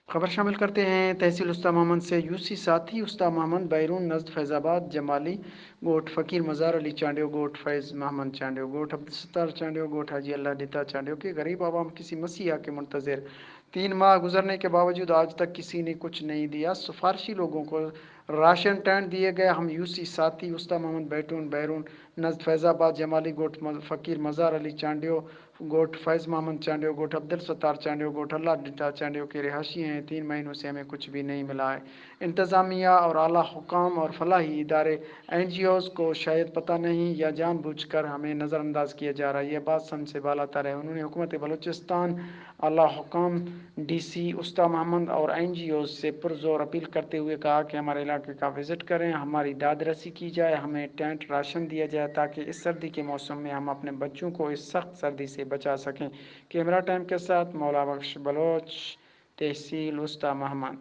خبر شامل کرتے ہیں تحصیل استا محمد سے۔ یوسی ساتھی استا محمد بیرون نزد فیض آباد جمالی گوٹ فقیر مزار علی چانڈیو گوٹ فیض محمد چانڈیو گوٹ عبدالستار چانڈیو گوٹ حاجی اللہ ڈتا چانڈیو کے غریب عوام کسی مسیحا کے منتظر 3 ماہ گزرنے کے باوجود آج تک کسی نے کچھ نہیں دیا۔ سفارشی لوگوں کو راشن ٹینٹ دیے گئے۔ ہم یوسی ساتھی استا محمد بیٹون بیرون نزد فیض آباد جمالی گوٹ فقیر مزار علی چانڈیو گوٹ فیض محمد چانڈیو گوٹ عبدالستار چانڈیو گوٹ اللہ ڈٹا چانڈیو کے رہائشی ہیں۔ 3 مہینوں سے ہمیں کچھ بھی نہیں ملا ہے۔ انتظامیہ اور اعلیٰ حکام اور فلاحی ادارے این جی اوز کو شاید پتہ نہیں یا جان بوجھ کر ہمیں نظر انداز کیا جا رہا ہے۔ یہ بات سمجھ سے بالاتر ہے۔ انہوں نے حکومت بلوچستان، اعلیٰ حکام، ڈی سی استا محمد اور این جی اوز سے پرزور اپیل کرتے ہوئے کہا کہ ہمارے علاقے کا وزٹ کریں، ہماری داد رسی کی جائے، ہمیں ٹینٹ راشن دیا جائے تاکہ اس سردی کے موسم میں ہم اپنے بچوں کو اس سخت سردی سے بچا سکیں۔ کیمرہ ٹائم کے ساتھ مولا بخش بلوچ، تحصیل استا محمد۔